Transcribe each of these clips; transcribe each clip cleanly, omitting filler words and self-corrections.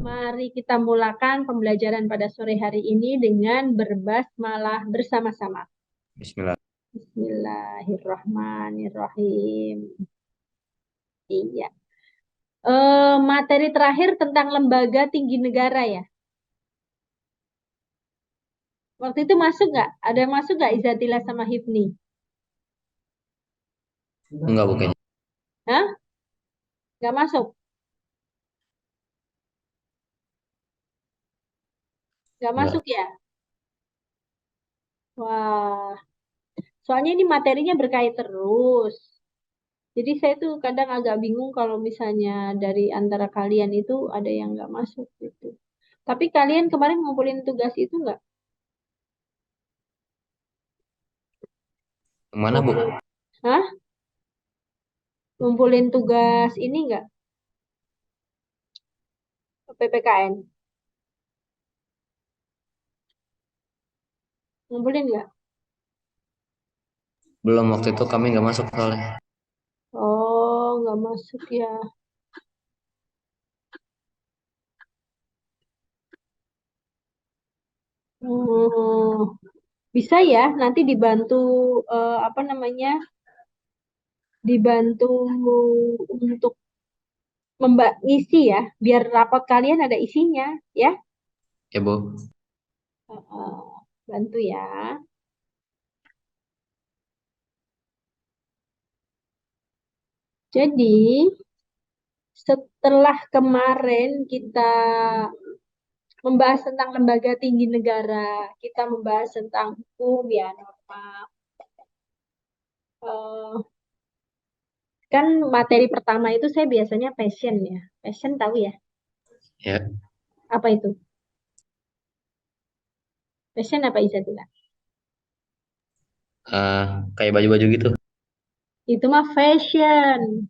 Mari kita mulakan pembelajaran pada sore hari ini dengan berbasmalah bersama-sama. Bismillah. Bismillahirrahmanirrahim. Iya. Materi terakhir tentang lembaga tinggi negara ya. Waktu itu masuk nggak? Ada yang masuk nggak Izzatillah sama Hifni? Enggak bukannya. Hah? Nggak masuk? Nggak Enggak. masuk ya? Wah, soalnya ini materinya berkait terus. Jadi saya tuh kadang agak bingung kalau misalnya dari antara kalian itu ada yang nggak masuk gitu. Tapi kalian kemarin ngumpulin tugas itu nggak? Yang mana, Bu? Ngumpulin, hah? Ngumpulin tugas ini nggak? PPKN? Ngumpulin nggak? Belum, waktu itu kami nggak masuk soalnya. Oh, nggak masuk ya. Hmm, bisa ya, nanti dibantu apa namanya? Dibantu untuk ngisi ya, biar rapot kalian ada isinya, ya. Ya, Bu. Bantu ya. Jadi, setelah kemarin kita membahas tentang lembaga tinggi negara, kita membahas tentang hukum ya, norma. Eh, kan materi pertama itu saya biasanya passion ya. Passion tahu ya? Ya. Apa itu? Passion apa Izzatillah? Eh, kayak baju-baju gitu. Itu mah fashion.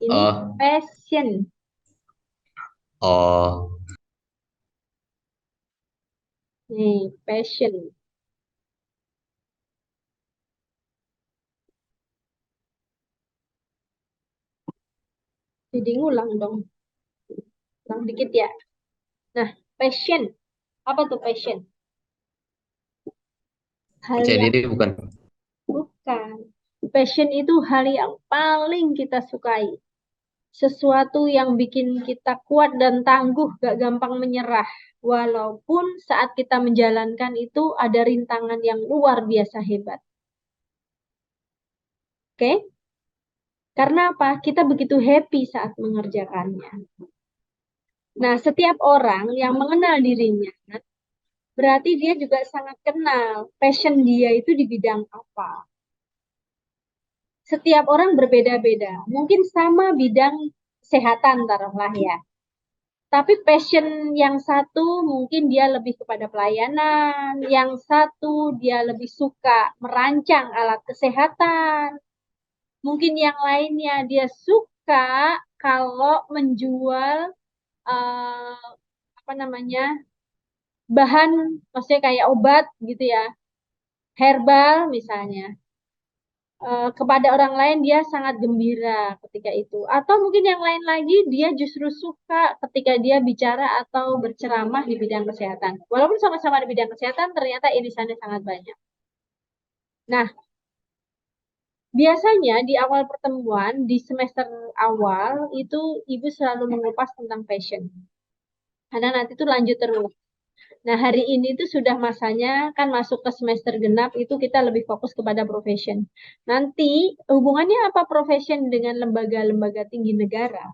Ini Oh, passion. oh. Nih, passion. Jadi ngulang dong. Ulang dikit ya. Nah, passion. Apa tuh passion? Hal Percaya yang diri bukan? bukan. Passion itu hal yang paling kita sukai. Sesuatu yang bikin kita kuat dan tangguh, gak gampang menyerah. Walaupun saat kita menjalankan itu ada rintangan yang luar biasa hebat. Oke? Karena apa? Kita begitu happy saat mengerjakannya. Nah, setiap orang yang mengenal dirinya, berarti dia juga sangat kenal passion dia itu di bidang apa. Setiap orang berbeda-beda. Mungkin sama bidang kesehatan, taruhlah ya. Tapi passion yang satu mungkin dia lebih kepada pelayanan, yang satu dia lebih suka merancang alat kesehatan, mungkin yang lainnya dia suka kalau menjual eh, apa namanya bahan, maksudnya kayak obat gitu ya, herbal misalnya. Kepada orang lain dia sangat gembira ketika itu. Atau mungkin yang lain lagi dia justru suka ketika dia bicara atau berceramah di bidang kesehatan. Walaupun sama-sama di bidang kesehatan, ternyata irisannya sangat banyak. Nah, biasanya di awal pertemuan, di semester awal, itu Ibu selalu mengupas tentang passion. Karena nanti itu lanjut terus. Nah, hari ini tuh sudah masanya kan masuk ke semester genap itu kita lebih fokus kepada profession. Nanti hubungannya apa profession dengan lembaga-lembaga tinggi negara?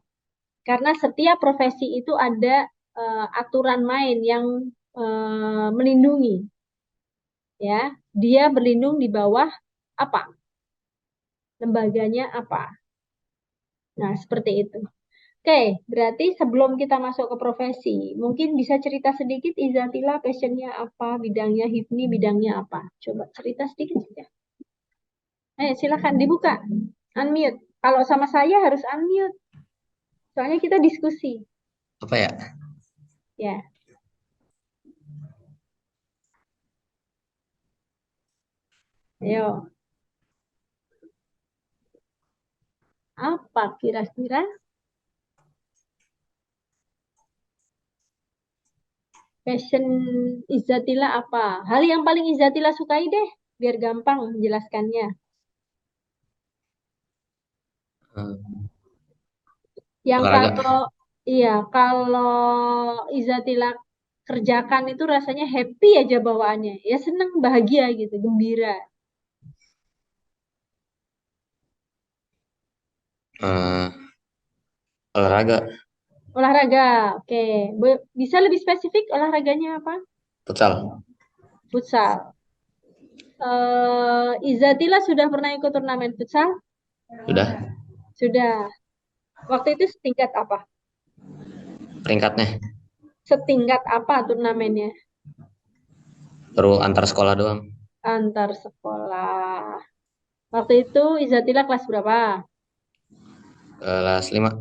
Karena setiap profesi itu ada aturan main yang melindungi, ya. Dia berlindung di bawah apa? Lembaganya apa? Nah, seperti itu. Oke, berarti sebelum kita masuk ke profesi, mungkin bisa cerita sedikit Izatila passionnya apa, bidangnya Hifni, bidangnya apa? Coba cerita sedikit saja. Ayo, silakan dibuka, unmute. Kalau sama saya harus unmute, soalnya kita diskusi. Apa ya? Ya, ayo. Apa kira-kira? Passion Izzatila apa? Hal yang paling Izzatila sukai deh, biar gampang menjelaskannya. Hmm, Yang olahraga. kalau iya, kalau Izzatila kerjakan itu rasanya happy aja bawaannya. Ya seneng, bahagia gitu, gembira. Eh, olahraga. Olahraga, oke. Bisa lebih spesifik olahraganya apa? Futsal. Futsal. Izzatila sudah pernah ikut turnamen futsal? Udah. Sudah. Waktu itu setingkat apa? Peringkatnya. Setingkat apa turnamennya? Baru antar sekolah doang. Antar sekolah. Waktu itu Izzatila kelas berapa? Kelas 5.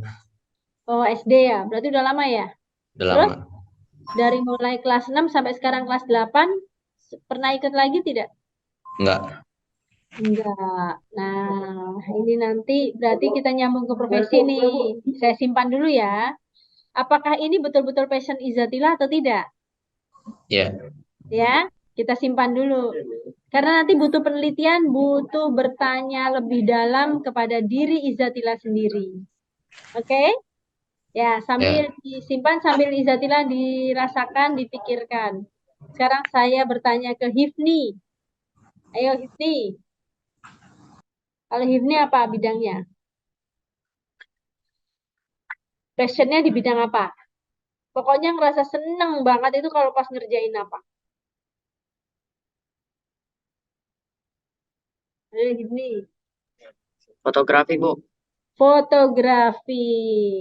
Oh, SD ya. Berarti udah lama ya. Udah Terus lama. dari mulai kelas 6 sampai sekarang kelas 8 pernah ikut lagi tidak? Enggak. Enggak. Nah, ini nanti berarti kita nyambung ke profesi nih. Saya simpan dulu ya. Apakah ini betul-betul passion Izzatila atau tidak? Ya. Ya, kita simpan dulu. Karena nanti butuh penelitian, butuh bertanya lebih dalam kepada diri Izzatila sendiri. Oke? Ya, sambil Ya. disimpan, sambil Izzatila dirasakan, dipikirkan. Sekarang saya bertanya ke Hifni. Ayo Hifni, kalau Hifni apa bidangnya? Passionnya di bidang apa? Pokoknya ngerasa seneng banget itu kalau pas ngerjain apa? Ayo Hifni. Fotografi, Bu. Fotografi.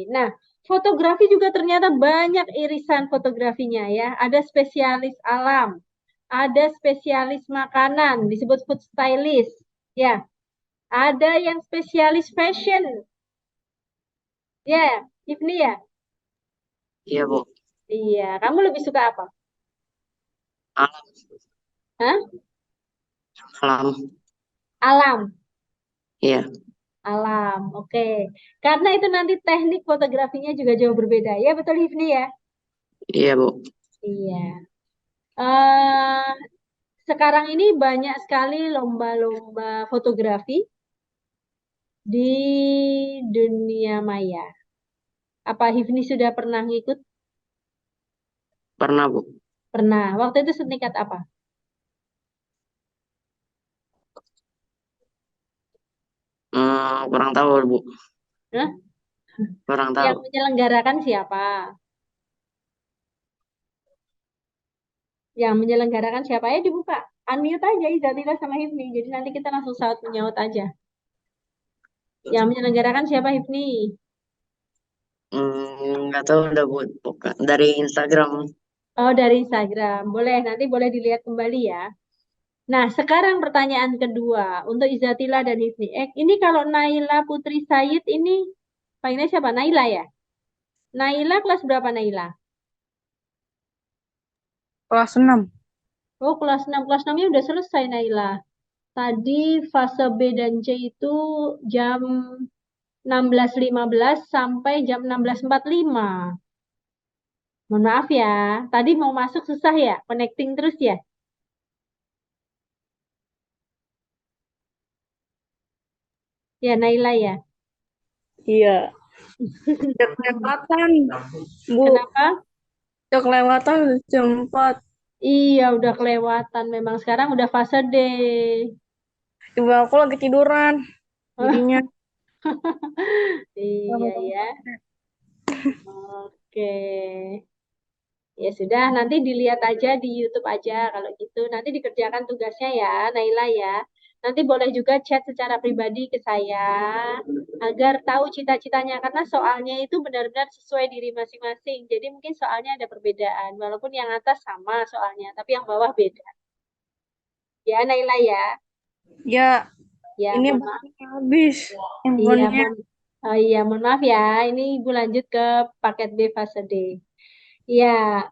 Nah, fotografi juga ternyata banyak irisan fotografinya ya. Ada spesialis alam, ada spesialis makanan, disebut food stylist. Ya, ada yang spesialis fashion. Ya, Ifni ya. Iya, Bu. Iya, kamu lebih suka apa? Alam. Hah? Alam. Alam. Iya. Alam, oke. Karena itu nanti teknik fotografinya juga jauh berbeda. Ya, betul Ifni ya? Iya, Bu. Iya. eh Sekarang ini banyak sekali lomba-lomba fotografi di dunia maya. Apa Hifni sudah pernah ngikut? Pernah, Bu. Pernah. Waktu itu setingkat apa? Kurang tahu, Bu. Hah? Kurang Yang tahu. menyelenggarakan siapa? Yang menyelenggarakan siapa? Ya dibuka. Unmute aja Izatila sama Hifni. Jadi nanti kita langsung saut menyaut aja. Yang menyelenggarakan siapa Hifni? Nggak tahu udah, Bu. Bukan. Dari Instagram. Oh, dari Instagram. Boleh, nanti boleh dilihat kembali ya. Nah, sekarang pertanyaan kedua untuk Izatila dan Hifni. Ini kalau Naila Putri Said ini panggilnya siapa? Naila ya? Naila kelas berapa Naila? Kelas 6. Oh, kelas 6. Kelas 6-nya udah selesai Naila. Tadi fase B dan C itu jam 16.15 sampai jam 16.45. Mohon maaf ya. Tadi mau masuk susah ya? Connecting terus ya? Ya, Naila ya. Iya. Udah kelewatan, Bu. Kenapa? Udah kelewatan jam 4. Iya, udah kelewatan. Memang sekarang udah fase D. Coba aku lagi tiduran. Jadinya Iya ya. Oke. Ya sudah, nanti dilihat aja di YouTube aja kalau gitu. Nanti dikerjakan tugasnya ya, Naila ya. Nanti boleh juga chat secara pribadi ke saya agar tahu cita-citanya karena soalnya itu benar-benar sesuai diri masing-masing. Jadi mungkin soalnya ada perbedaan, walaupun yang atas sama soalnya, tapi yang bawah beda. Ya, Naila ya. ya Ya, ini mohon maaf. baterainya habis Iya, handphonenya. oh iya, mohon maaf ya. Ini Ibu lanjut ke paket B fase D. Iya,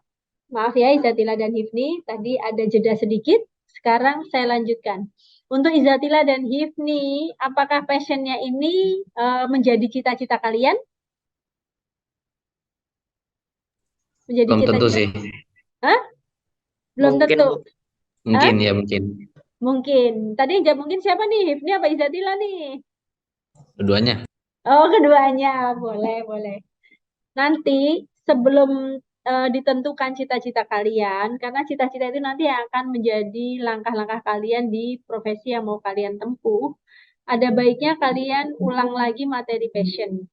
maaf ya Izatila dan Hifni, tadi ada jeda sedikit. Sekarang saya lanjutkan. Untuk Izatila dan Hifni, apakah passionnya ini menjadi cita-cita kalian? Menjadi Belum tentu cita-cita? sih. Hah? Belum Mungkin, tentu. Bu. Hah? Mungkin ya mungkin. Mungkin. Tadi yang jawab mungkin siapa nih? Hifni apa Izatila nih? Keduanya. Oh, keduanya. Boleh, boleh. Nanti sebelum ditentukan cita-cita kalian, karena cita-cita itu nanti akan menjadi langkah-langkah kalian di profesi yang mau kalian tempuh, ada baiknya kalian ulang lagi materi passion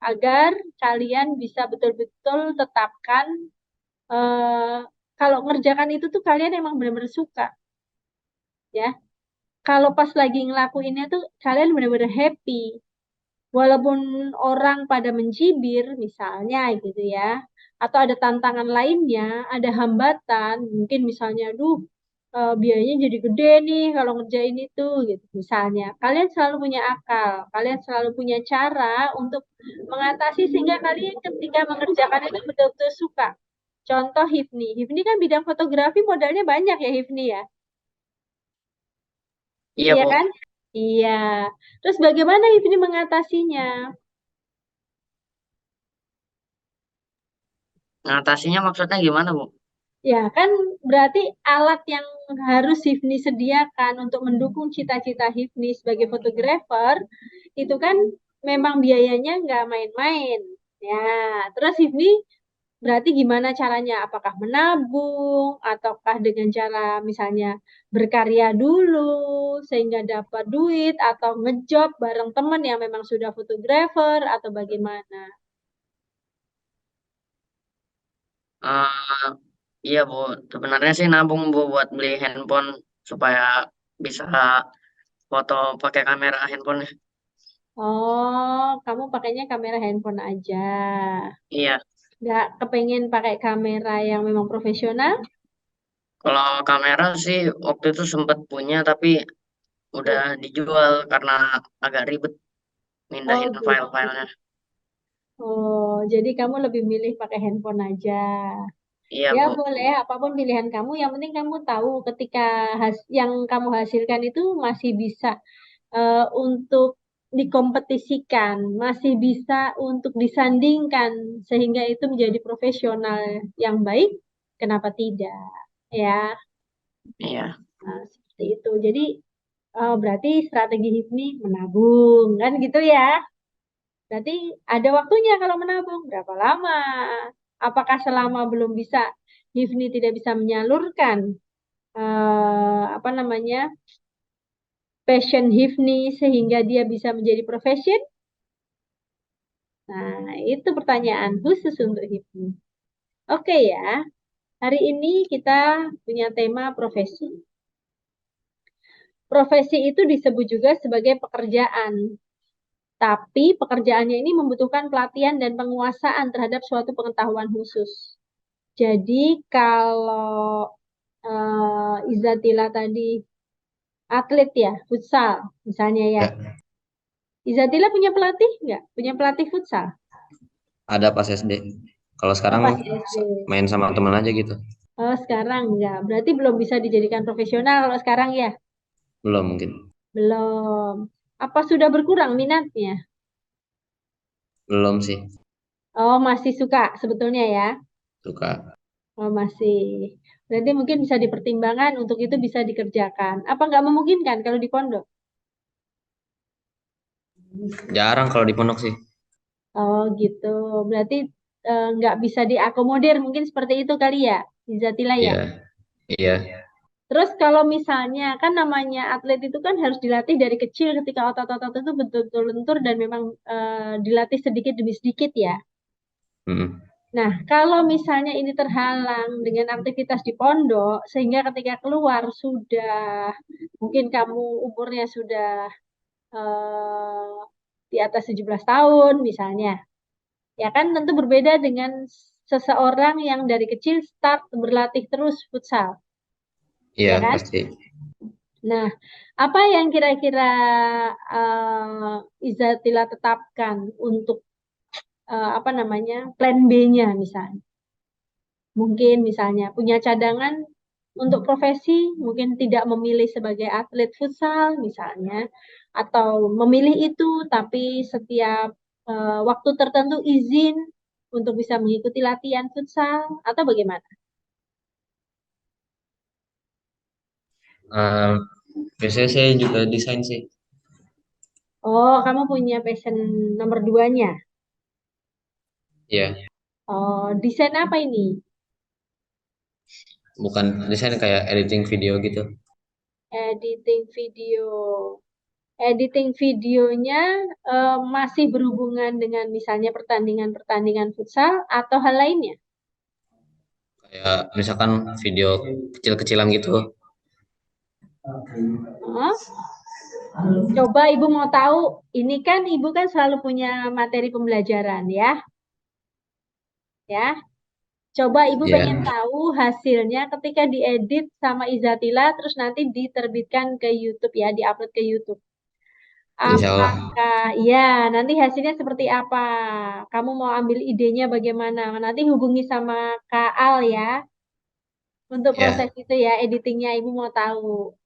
agar kalian bisa betul-betul tetapkan eh, kalau ngerjakan itu tuh kalian emang benar-benar suka, ya. Kalau pas lagi ngelakuinnya tuh kalian benar-benar happy. Walaupun orang pada mencibir, misalnya gitu ya, atau ada tantangan lainnya, ada hambatan, mungkin misalnya, duh, biayanya jadi gede nih kalau ngerjain itu, gitu. Misalnya, kalian selalu punya akal, kalian selalu punya cara untuk mengatasi sehingga kalian ketika mengerjakan itu betul-betul suka. Contoh Hifni, Hifni kan bidang fotografi modalnya banyak ya Hifni ya, Iya, iya Bu. kan? Iya. Terus bagaimana Hifni mengatasinya? Ngatasinya maksudnya gimana, Bu? Ya, kan berarti alat yang harus Hifni sediakan untuk mendukung cita-cita Hifni sebagai fotografer, itu kan memang biayanya nggak main-main. Ya, terus Hifni berarti gimana caranya? Apakah menabung, ataukah dengan cara misalnya berkarya dulu, sehingga dapat duit, atau ngejob bareng teman yang memang sudah fotografer, atau bagaimana? Eh, iya, Bu. Sebenarnya sih nabung, Bu, buat beli handphone supaya bisa foto pakai kamera handphone. Oh, kamu pakainya kamera handphone aja. Iya. Nggak kepengen pakai kamera yang memang profesional? Kalau kamera sih waktu itu sempat punya, tapi udah Oh, dijual karena agak ribet oh mindahin gitu. file-filenya. Oh, jadi kamu lebih milih pakai handphone aja. Iya, Ya Bu. boleh, apapun pilihan kamu. Yang penting kamu tahu ketika yang kamu hasilkan itu masih bisa untuk dikompetisikan, masih bisa untuk disandingkan, sehingga itu menjadi profesional yang baik. Kenapa tidak? Ya, Iya. nah, seperti itu. Jadi berarti strategi Hifni menabung, kan gitu ya? Berarti ada waktunya kalau menabung. Berapa lama? Apakah selama belum bisa Hifni tidak bisa menyalurkan apa namanya passion Hifni sehingga dia bisa menjadi profession? Nah, itu pertanyaan khusus untuk Hifni. Oke ya, hari ini kita punya tema profesi. Profesi itu disebut juga sebagai pekerjaan. Tapi pekerjaannya ini membutuhkan pelatihan dan penguasaan terhadap suatu pengetahuan khusus. Jadi kalau Izatila tadi atlet ya, futsal misalnya ya. Ya, Izatila punya pelatih nggak? Punya pelatih futsal? ada pas SD. Kalau Oh, sekarang pas SD. main sama teman aja gitu. Oh, sekarang nggak. Berarti belum bisa dijadikan profesional kalau sekarang ya? Belum mungkin. Belum. Apa sudah berkurang minatnya? Belum sih. Oh, masih suka sebetulnya ya? Suka. Oh, masih. Berarti mungkin bisa dipertimbangkan untuk itu bisa dikerjakan. Apa nggak memungkinkan kalau di pondok? Jarang kalau di pondok sih. Oh, gitu. Berarti nggak bisa diakomodir mungkin seperti itu kali ya, Izatila ya. Iya. Iya. Terus kalau misalnya kan namanya atlet itu kan harus dilatih dari kecil ketika otot-otot itu betul-betul lentur dan memang dilatih sedikit demi sedikit ya. Mm-mm. Nah, kalau misalnya ini terhalang dengan aktivitas di pondok, sehingga ketika keluar sudah, mungkin kamu umurnya sudah eh, di atas 17 tahun misalnya, ya kan tentu berbeda dengan seseorang yang dari kecil start berlatih terus futsal, Iya ya kan? pasti. Nah, apa yang kira-kira Izatila tetapkan untuk apa namanya plan B-nya misalnya? Mungkin misalnya punya cadangan untuk profesi, mungkin tidak memilih sebagai atlet futsal misalnya, atau memilih itu tapi setiap waktu tertentu izin untuk bisa mengikuti latihan futsal atau bagaimana? Eh, biasanya saya juga desain sih. Oh, kamu punya passion nomor duanya. Iya, Oh, desain apa ini? bukan desain kayak editing video gitu. Editing video. Editing videonya masih berhubungan dengan misalnya pertandingan-pertandingan futsal atau hal lainnya? Kayak misalkan video kecil-kecilan gitu. Oh, coba Ibu mau tahu, ini kan Ibu kan selalu punya materi pembelajaran ya, ya. Coba Ibu pengen Ya, tahu hasilnya ketika diedit sama Izatila, terus nanti diterbitkan ke YouTube ya, diupload ke YouTube. insya Allah. Apakah, ya, nanti hasilnya seperti apa? Kamu mau ambil idenya bagaimana? Nanti hubungi sama Kak Al ya, untuk proses Ya, itu ya, editingnya Ibu mau tahu.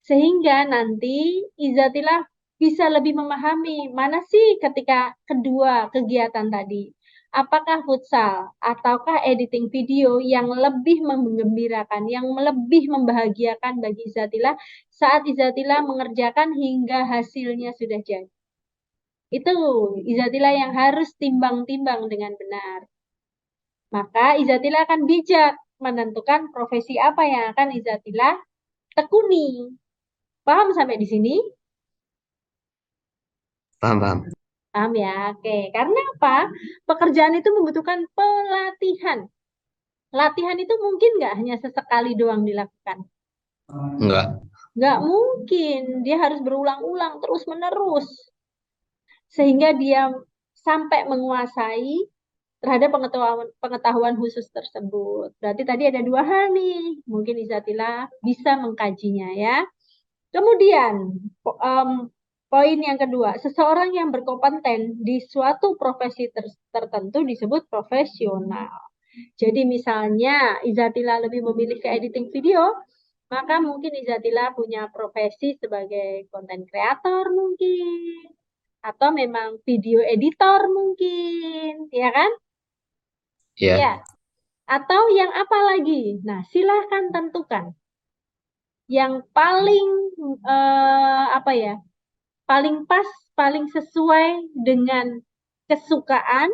Sehingga nanti Izzatillah bisa lebih memahami mana sih ketika kedua kegiatan tadi. Apakah futsal ataukah editing video yang lebih menggembirakan, yang lebih membahagiakan bagi Izzatillah saat Izzatillah mengerjakan hingga hasilnya sudah jadi. Itu Izzatillah yang harus timbang-timbang dengan benar. Maka Izzatillah akan bijak menentukan profesi apa yang akan Izzatillah tekuni. Paham sampai di sini? paham, paham. Paham ya? Oke. Karena apa? Pekerjaan itu membutuhkan pelatihan. Latihan itu mungkin nggak hanya sesekali doang dilakukan. Enggak. Nggak mungkin. Dia harus berulang-ulang terus-menerus. Sehingga dia sampai menguasai terhadap pengetahuan khusus tersebut. Berarti tadi ada dua hal nih. Mungkin Izatila bisa mengkajinya ya. Kemudian, poin yang kedua, seseorang yang berkompeten di suatu profesi tertentu disebut profesional. Jadi misalnya Izatila lebih memilih ke editing video, maka mungkin Izatila punya profesi sebagai konten kreator mungkin, atau memang video editor mungkin, ya kan? Ya. Ya, Atau yang apa lagi? Nah, silahkan tentukan. Yang paling apa ya? Paling pas, paling sesuai dengan kesukaan,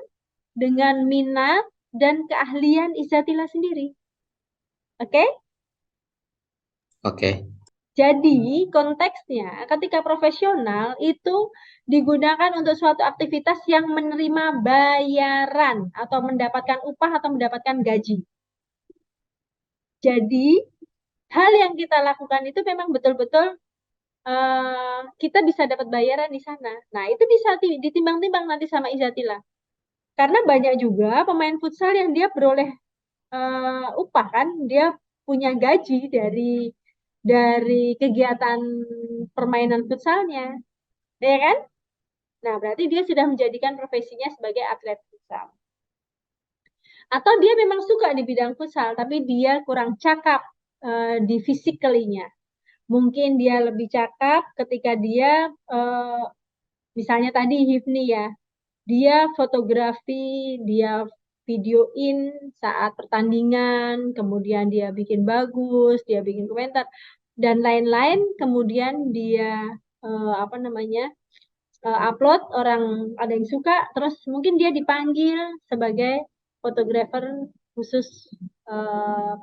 dengan minat, dan keahlian Izatila sendiri. Oke? oke. Jadi konteksnya ketika profesional itu digunakan untuk suatu aktivitas yang menerima bayaran atau mendapatkan upah atau mendapatkan gaji. Jadi hal yang kita lakukan itu memang betul-betul kita bisa dapat bayaran di sana. Nah, itu bisa ditimbang-timbang nanti sama Izatila. Karena banyak juga pemain futsal yang dia beroleh upah kan, dia punya gaji dari kegiatan permainan futsalnya, ya kan? Nah, berarti dia sudah menjadikan profesinya sebagai atlet futsal. Atau dia memang suka di bidang futsal, tapi dia kurang cakap di physically-nya. Mungkin dia lebih cakap ketika dia misalnya tadi Hifni ya, dia fotografi, dia videoin saat pertandingan, kemudian dia bikin bagus, dia bikin komentar dan lain-lain, kemudian dia apa namanya upload, orang ada yang suka, terus mungkin dia dipanggil sebagai fotografer khusus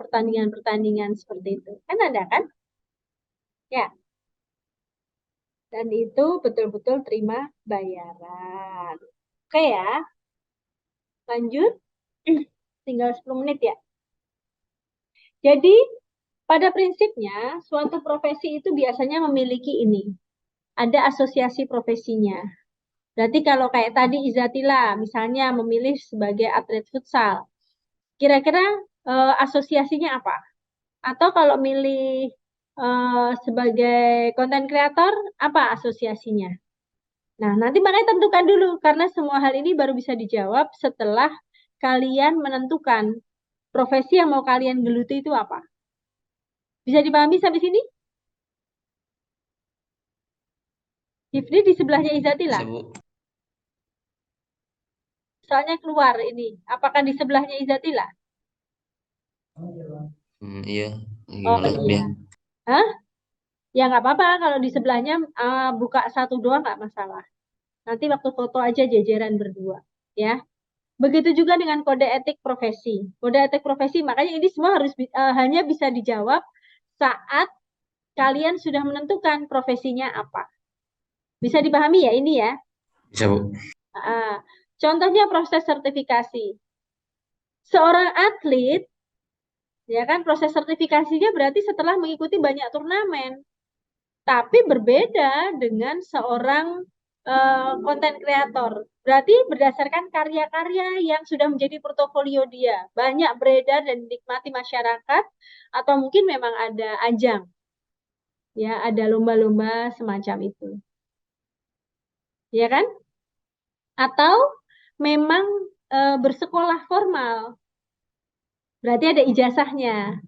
pertandingan-pertandingan seperti itu. Kan ada kan? Ya, dan itu betul-betul terima bayaran. Oke ya, lanjut. Tinggal 10 menit ya. Jadi, pada prinsipnya, suatu profesi itu biasanya memiliki ini. Ada asosiasi profesinya. Berarti kalau kayak tadi Izatila, misalnya memilih sebagai atlet futsal, kira-kira asosiasinya apa? Atau kalau milih sebagai konten kreator, apa asosiasinya? Nah, nanti makanya tentukan dulu, karena semua hal ini baru bisa dijawab setelah kalian menentukan profesi yang mau kalian geluti itu apa. Bisa dipahami sampai sini? Hifni di sebelahnya Izatila. Bisa, Bu. soalnya keluar ini. Apakah di sebelahnya Izatila? Iya. Oh Gimana dia? iya. Hah? Ya nggak apa-apa kalau di sebelahnya buka satu doang nggak masalah. Nanti waktu foto aja jajaran berdua, ya. Begitu juga dengan kode etik profesi. Kode etik profesi, makanya ini semua harus hanya bisa dijawab saat kalian sudah menentukan profesinya apa. Bisa dipahami ya ini ya? Bisa, Bu. Contohnya proses sertifikasi. Seorang atlet, ya kan proses sertifikasinya berarti setelah mengikuti banyak turnamen. Tapi berbeda dengan seorang konten kreator. Berarti berdasarkan karya-karya yang sudah menjadi portofolio dia. Banyak beredar dan dinikmati masyarakat, atau mungkin memang ada ajang. Ya, ada lomba-lomba semacam itu. Ya kan? Atau memang bersekolah formal. Berarti ada ijazahnya.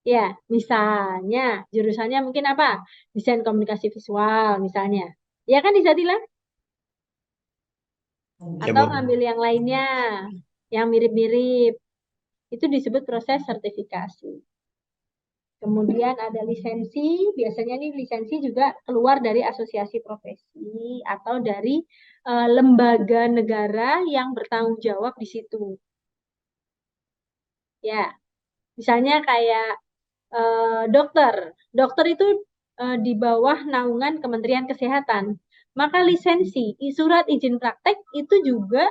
Ya, misalnya jurusannya mungkin apa? Desain komunikasi visual misalnya. Ya kan Izadillah? Ya, Atau Bu. ngambil yang lainnya, yang mirip-mirip. Itu disebut proses sertifikasi. Kemudian ada lisensi, biasanya nih lisensi juga keluar dari asosiasi profesi atau dari lembaga negara yang bertanggung jawab di situ. Ya, misalnya kayak dokter. Dokter itu di bawah naungan Kementerian Kesehatan. Maka lisensi, surat izin praktek itu juga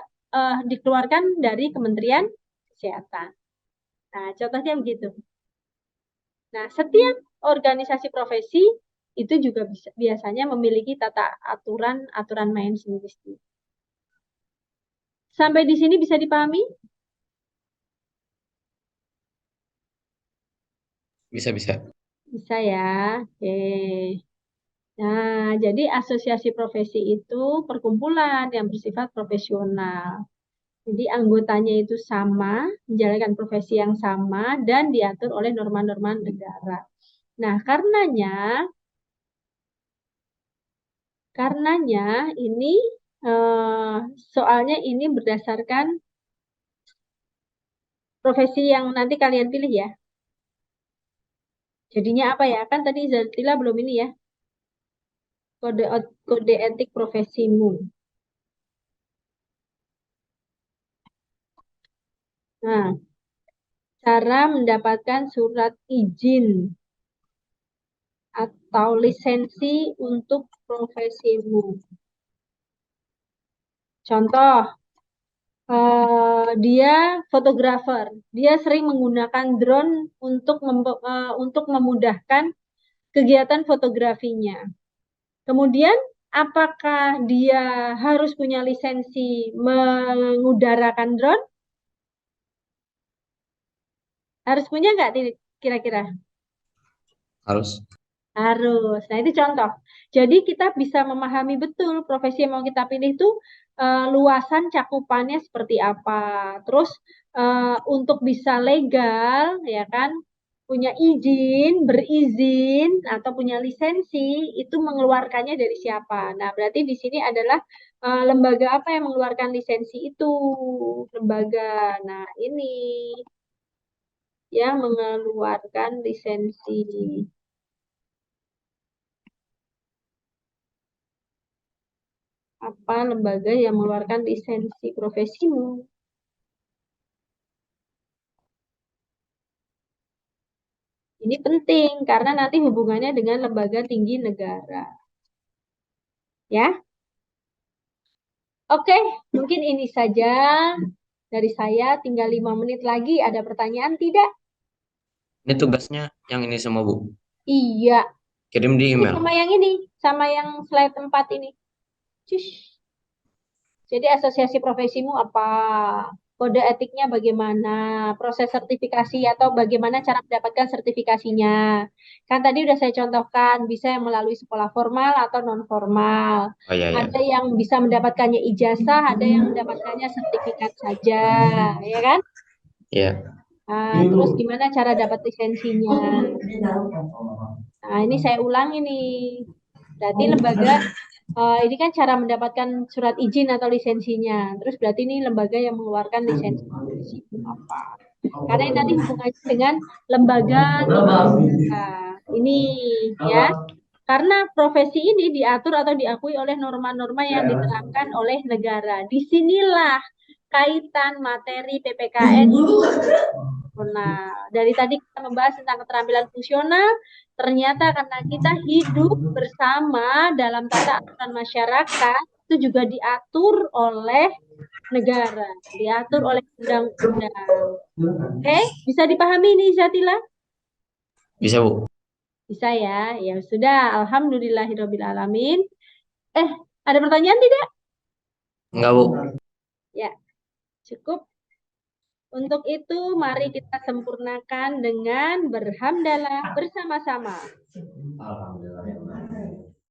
dikeluarkan dari Kementerian Kesehatan. Nah, contohnya begitu. Nah, setiap organisasi profesi itu juga biasanya memiliki tata aturan main sendiri. Sampai di sini bisa dipahami? Bisa, bisa. Bisa ya. Oke. Nah, jadi asosiasi profesi itu perkumpulan yang bersifat profesional. Jadi anggotanya itu sama, menjalankan profesi yang sama, dan diatur oleh norma-norma negara. Nah, karenanya ini soalnya ini berdasarkan profesi yang nanti kalian pilih ya. Jadinya apa ya? Kan tadi Zatila belum ini ya. Kode etik profesimu. Nah, cara mendapatkan surat izin atau lisensi untuk profesimu. Contoh, dia fotografer. Dia sering menggunakan drone untuk memudahkan kegiatan fotografinya. Kemudian, apakah dia harus punya lisensi mengudarakan drone? Harus punya nggak kira-kira? Harus. Harus. Nah, itu contoh. Jadi kita bisa memahami betul profesi yang mau kita pilih itu luasan cakupannya seperti apa. Terus untuk bisa legal, ya kan, punya izin, berizin, atau punya lisensi, itu mengeluarkannya dari siapa. Nah, berarti di sini adalah lembaga apa yang mengeluarkan lisensi itu? Lembaga. Nah, ini yang mengeluarkan lisensi. Apa lembaga yang mengeluarkan lisensi profesimu? Ini penting karena nanti hubungannya dengan lembaga tinggi negara. Ya, oke, mungkin ini saja dari saya. Tinggal 5 menit lagi. Ada pertanyaan tidak? Ini tugasnya yang ini semua, Bu. Iya, Kirim di ini email. sama yang ini, sama yang slide 4 ini. Cus. Jadi asosiasi profesimu apa? Kode etiknya bagaimana? Proses sertifikasi atau bagaimana cara mendapatkan sertifikasinya? Kan tadi udah saya contohkan, bisa yang melalui sekolah formal atau non formal. Oh iya, ya. Ada yang bisa mendapatkannya ijazah, ada yang mendapatkannya sertifikat saja, ya kan? Iya. Nah, terus gimana cara dapat lisensinya? Nah, ini saya ulangi nih. Berarti lembaga Ini kan cara mendapatkan surat izin atau lisensinya. Terus berarti ini lembaga yang mengeluarkan lisensi itu apa? Karena ini nanti hubungannya dengan lembaga negara. Ini ya. Karena profesi ini diatur atau diakui oleh norma-norma yang diterapkan oleh negara. Disinilah kaitan materi PPKN. Nah, dari tadi kita membahas tentang keterampilan fungsional, ternyata karena kita hidup bersama dalam tata aturan masyarakat, itu juga diatur oleh negara, diatur oleh undang-undang. Oke, bisa dipahami ini, Zatila? Bisa, Bu. Bisa ya? Ya sudah, alhamdulillahirabbil alamin. Ada pertanyaan tidak? Enggak, Bu. Ya, cukup. Untuk itu, mari kita sempurnakan dengan berhamdalah bersama-sama.